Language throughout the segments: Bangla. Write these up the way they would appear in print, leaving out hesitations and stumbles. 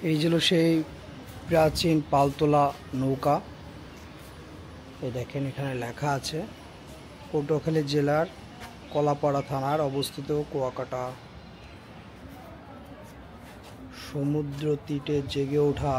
এই ছিল সেই প্রাচীন পালতোলা নৌকা। এই দেখেন এখানে লেখা আছে পটুয়াখালী জেলার কলাপাড়া থানার অবস্থিত কুয়াকাটা সমুদ্র তীরে জেগে ওঠা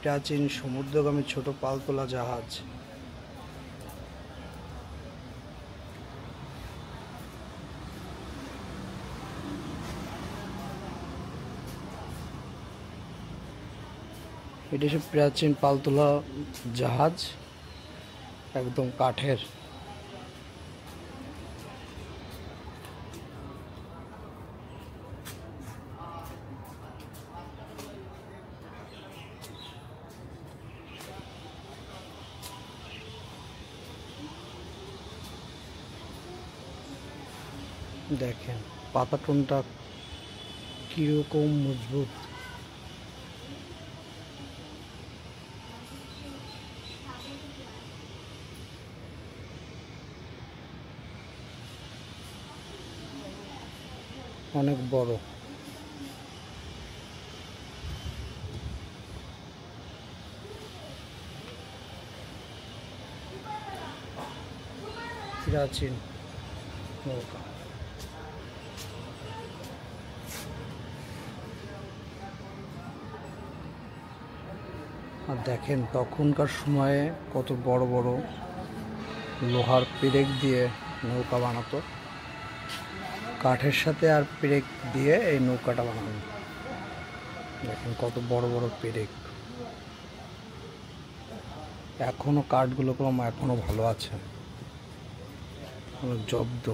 প্রাচীন সমুদ্রগামী ছোট পালতোলা জাহাজ। এটা সে প্রাচীন পালতোলা জাহাজ, একদম কাঠের। দেখেন পাতাটনটা কিরকম মজবুত। অনেক বড়। প্রাচীন নৌকা। আর দেখেন তখনকার সময়ে কত বড় বড় লোহার পেরেক দিয়ে নৌকা বানাতো, কাঠের সাথে আর পেরেক দিয়ে এই নৌকাটা বানানো। দেখেন কত বড় বড় পেরেক। এখনো কাঠগুলো এখনো ভালো আছে, জব্দ।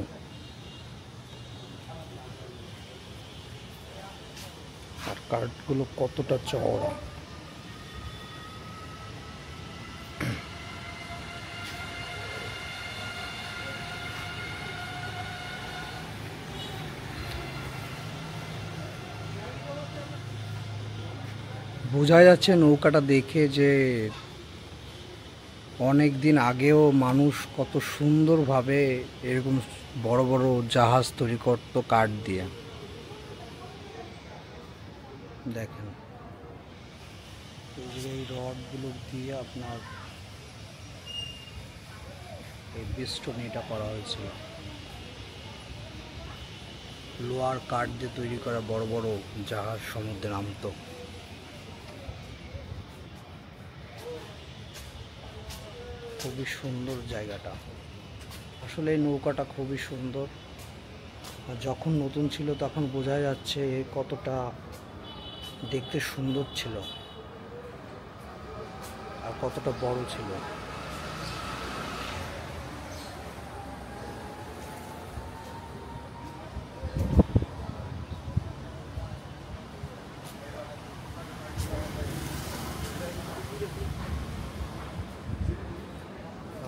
আর কাঠগুলো কতটা চওড়া। বোঝা যাচ্ছে নৌকাটা দেখে যে অনেক দিন আগেও মানুষ কত সুন্দরভাবে এরকম বড় বড় জাহাজ তৈরি করতো কাঠ দিয়ে। দেখেন এই রডগুলো দিয়ে আপনার এই বেষ্টনীটা করা হয়েছিল। লোহার কাঠ দিয়ে তৈরি করা বড় বড় জাহাজ সমুদ্রে নামতো। খুবই সুন্দর জায়গাটা। আসলে এই নৌকাটা খুবই সুন্দর। যখন নতুন ছিল তখন বোঝা যাচ্ছে কতটা দেখতে সুন্দর ছিল আর কতটা বড় ছিল।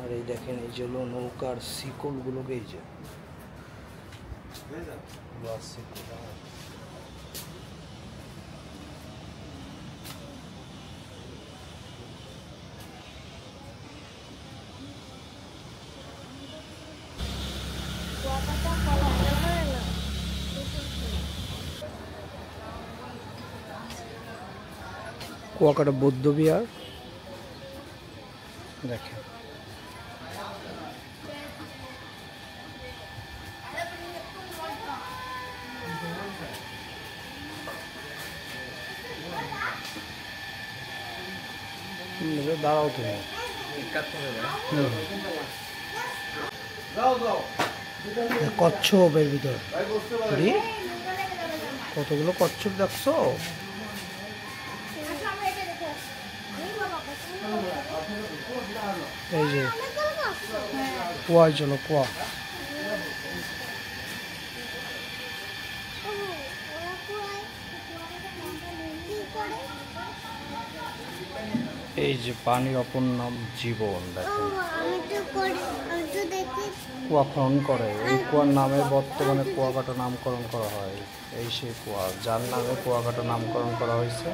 আর এই দেখেন এই যে নৌকার শিকলগুলোকে, এই যে কুয়াকাটা বৌদ্ধ বিহার। দেখেন দাঁড়াও তুমি, কচ্ছপের ভিতর কতগুলো কচ্ছপ দেখছো। এই যে কুয়ায় চলো, কুয়া। এই যে পানির অপর নাম জীবন। দেখেন কুয়া খনন করে, এই কুয়ার নামে বর্তমানে কুয়াকাটা নামকরণ করা হয়। এই সেই কুয়া যার নামে কুয়াকাটা নামকরণ করা হয়েছে।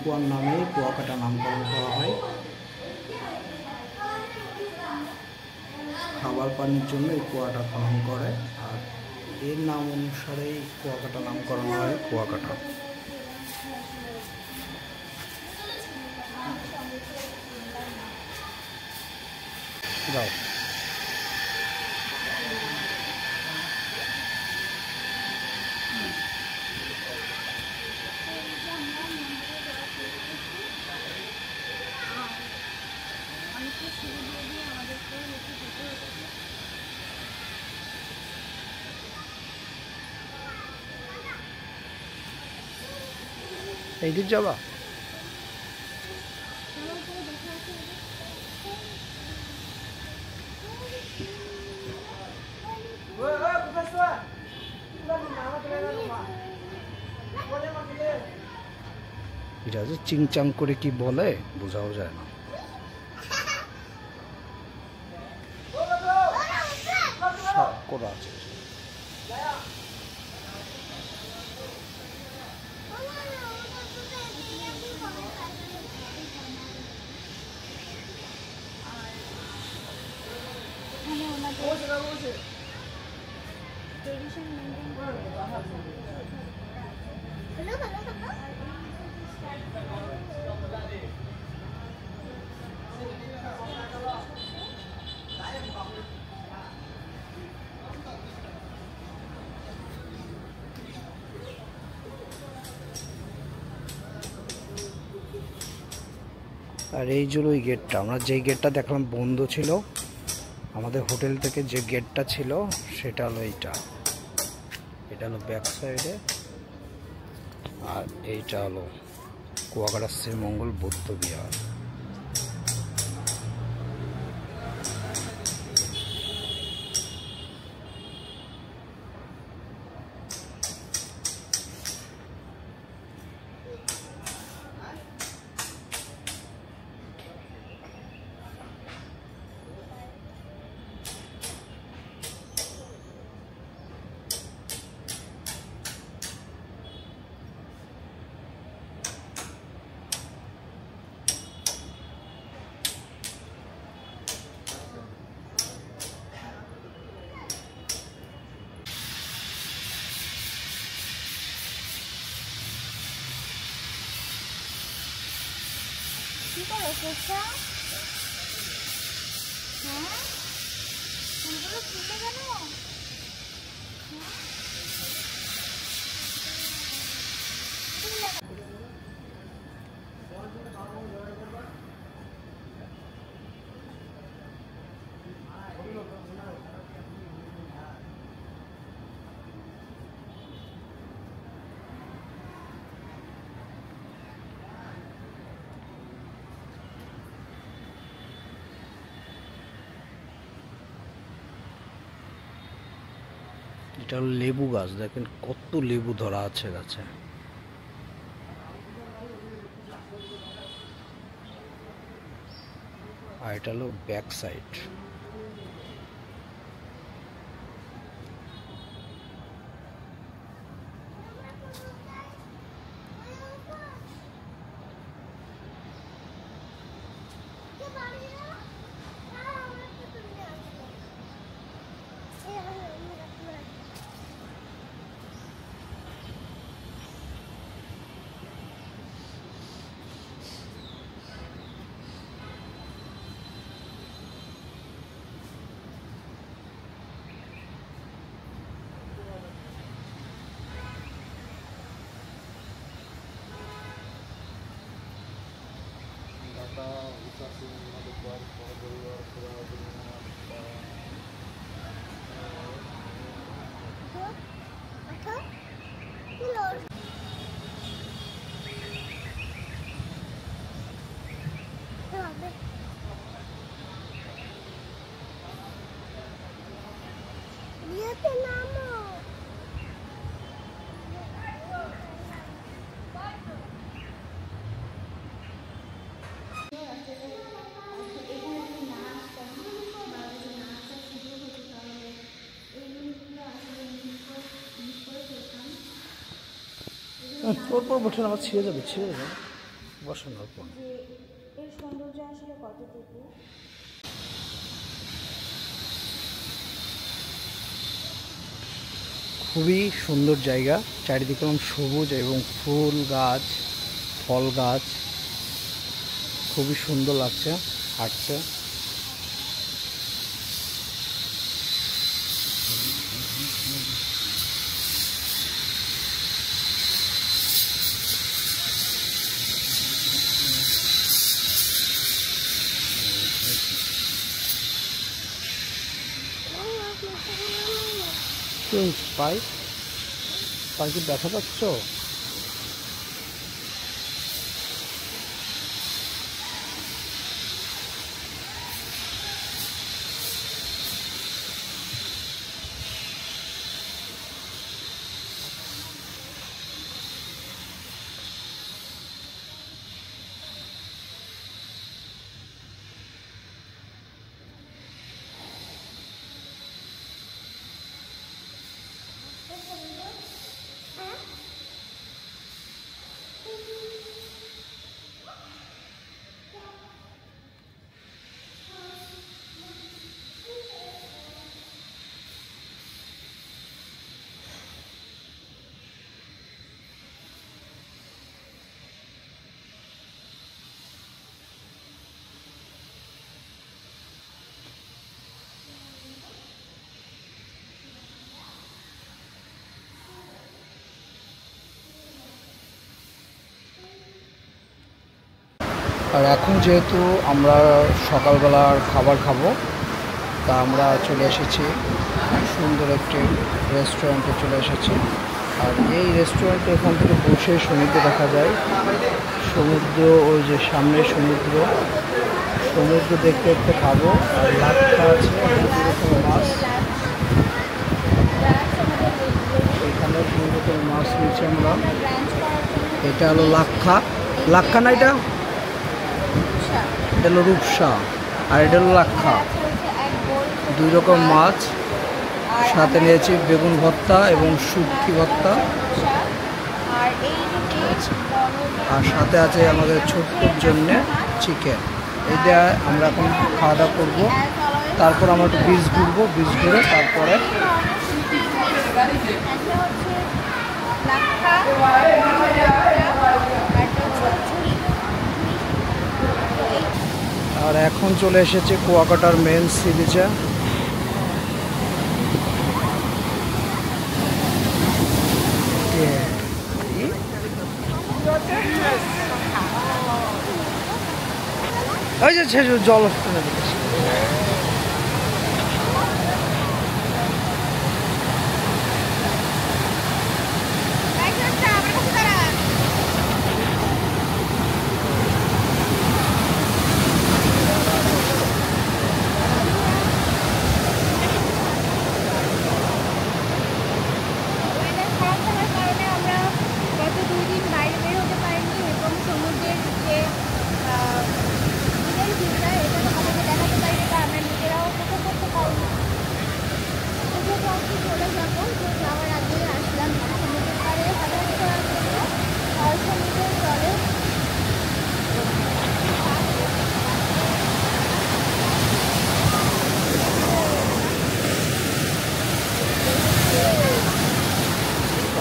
কুয়ার নামে কুয়াকাটা নামকরণ করা হয়। খাবার পানির জন্য এই কুয়াটা খনন করে, আর এর নাম অনুসারেই কুয়াকাটা নামকরণ হয় কুয়াকাটা। যাও এই দিক যাবা। এটা যে চিংচাং করে কি বলে বোঝাও যায় না। করা আছে আর এই যে ওই গেটটা, আমরা যেই গেটটা দেখলাম বন্ধ ছিল, আমাদের হোটেল থেকে যে গেটটা ছিল সেটা হলো এইটা। এটা হলো ব্যাক সাইডে, আর এইটা হলো কুয়াকাটা শ্রীমঙ্গল বৌদ্ধ বিহার। কি করছো? হ্যাঁ, ফুলগুলো ফুটে গেল। এটা হলো লেবু গাছ, দেখেন কত লেবু ধরা আছে গাছে। আর এটা হলো ব্যাক সাইড। ওর পর বসে আমার ছিঁড়ে যাবে, ছিঁড়ে যাবে। বসানোর পর যে এর সৌন্দর্য আসলে কতটুকু। খুবই সুন্দর জায়গা, চারিদিকে সবুজ এবং ফুল গাছ, ফল গাছ, খুবই সুন্দর লাগছে হাঁটতে। পাই পাই কি ব্যথা পাচ্ছ? আর এখন যেহেতু আমরা সকালবেলার খাবার খাবো, তা আমরা চলে এসেছি সুন্দর একটি রেস্টুরেন্টে চলে এসেছি। আর এই রেস্টুরেন্টে এখান থেকে বসে সমুদ্র দেখা যায়। সমুদ্র, ওই যে সামনে সমুদ্র, সমুদ্র দেখতে দেখতে খাবো। আর লাক্ষা আছে, মাছ, এখানে 2 রকম মাছ নিয়েছি আমরা। এটা হলো লাক্ষা, লাক্ষা না, এটা হলো রূপসা, আর এটা হলো লাক্ষা। 2 রকম মাছ, সাথে নিয়েছি বেগুন ভর্তা এবং শুটকি ভর্তা, আর সাথে আছে আমাদের ছোট্টর জন্য চিকেন। এটা আমরা এখন খাওয়া দাওয়া করবো। তারপর আমরা একটু বীজ ঘুরবো, বীজ ঘুরে তারপরে আর এখন চলে এসেছে কুয়াকাটার মেন সি বিচে। ওই যে জল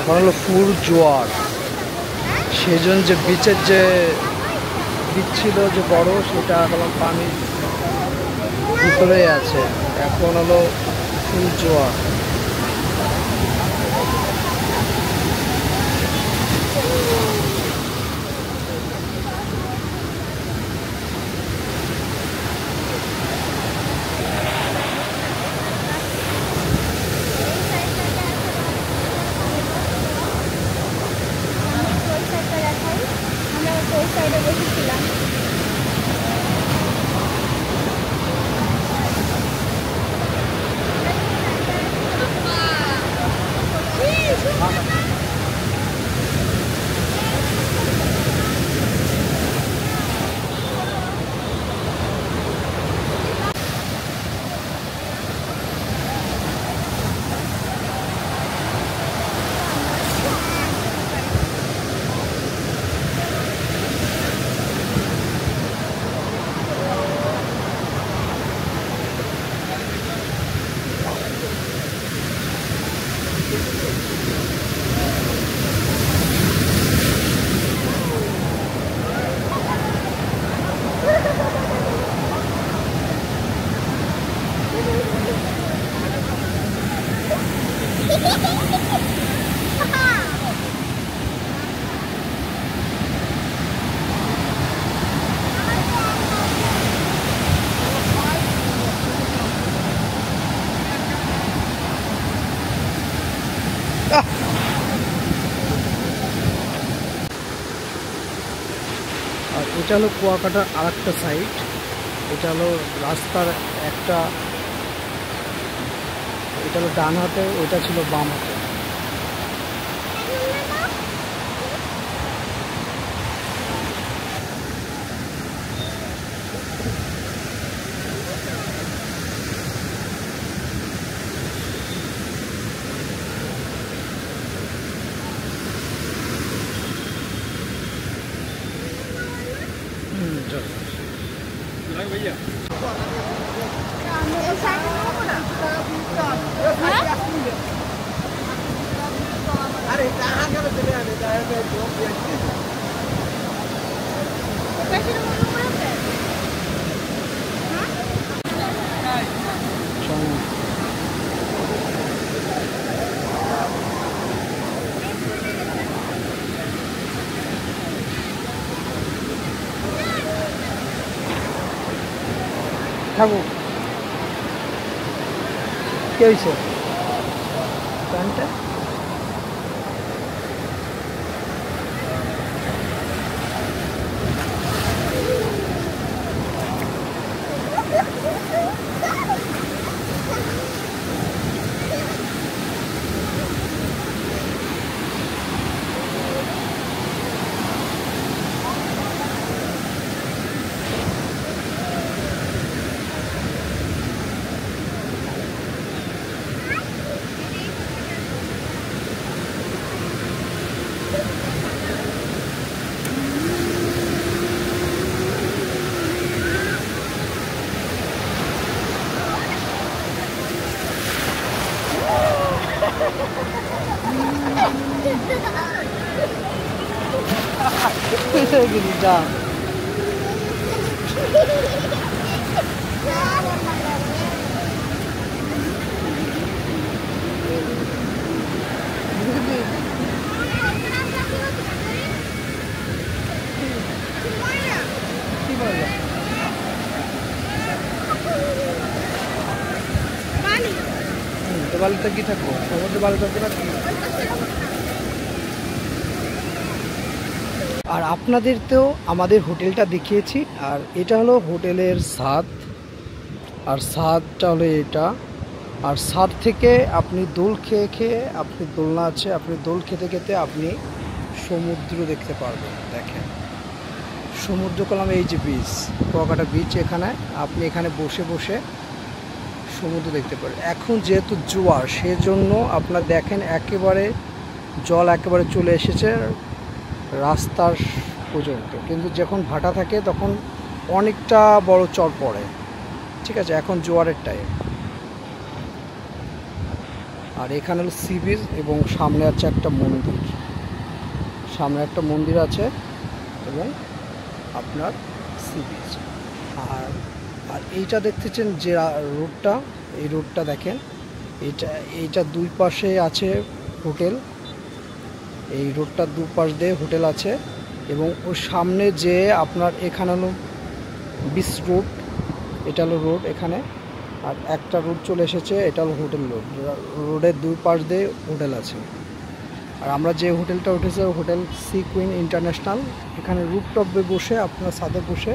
এখন হলো ফুল জোয়ার, সেজন্য যে বিচের যে বিচ ছিল যে বড়, সেটা এখন পানির ভিতরে আছে। এখন হলো ফুল জোয়ার। আর এটা হলো কুয়াকাটার আরেকটা সাইড। এটা হলো রাস্তার একটা, এটা হলো ডান হাতে, ওইটা ছিল বাম হাতে। भैया अरे कहाँ का चले आने जाए मैं जो ঠাকুর কি হয়েছে প্যান্টটা? যা কি বলবো বালিতে কি থাকবো সমুদ্র বালি থাকবে না। আর আপনাদেরকেও আমাদের হোটেলটা দেখিয়েছি। আর এটা হলো হোটেলের ছাদ, আর ছাদটা হলো এটা। আর ছাদ থেকে আপনি দোল খেয়ে খেয়ে, আপনি দোলনা আছে, আপনি দোল খেতে খেতে আপনি সমুদ্র দেখতে পারবেন। দেখেন সমুদ্র কলাম, এই যে বিচ, কুয়াকাটা বিচ, এখানে আপনি এখানে বসে বসে সমুদ্র দেখতে পারেন। এখন যেহেতু জোয়ার, সেজন্য আপনার দেখেন একেবারে জল একেবারে চলে এসেছে রাস্তার পর্যন্ত, কিন্তু যখন ভাটা থাকে তখন অনেকটা বড় চর পড়ে। ঠিক আছে, এখন জোয়ারের টাইম। আর এখানে হলো সি বিচ এবং সামনে আছে একটা মন্দির, সামনে একটা মন্দির আছে এবং আপনার সি বিচ। আর আর এইটা দেখতেছেন যে রোডটা, এই রোডটা দেখেন, এইটা দুই পাশে আছে হোটেল, এই রোডটার দুপাশ দিয়ে হোটেল আছে। এবং ওর সামনে যে আপনার এখানে হলো বিচ রোড, এটা হলো রোড এখানে। আর একটা রোড চলে এসেছে, এটা হলো হোটেল রোড, রোডের দুই পাশ দিয়ে হোটেল আছে। আর আমরা যে হোটেলটা উঠেছে হোটেল সি কুইন ইন্টারন্যাশনাল, এখানে রুফটপে বসে আপনার ছাদে বসে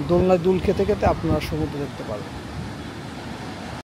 দোলনায় দুল খেতে খেতে আপনারা সমুদ্র দেখতে পারবেন।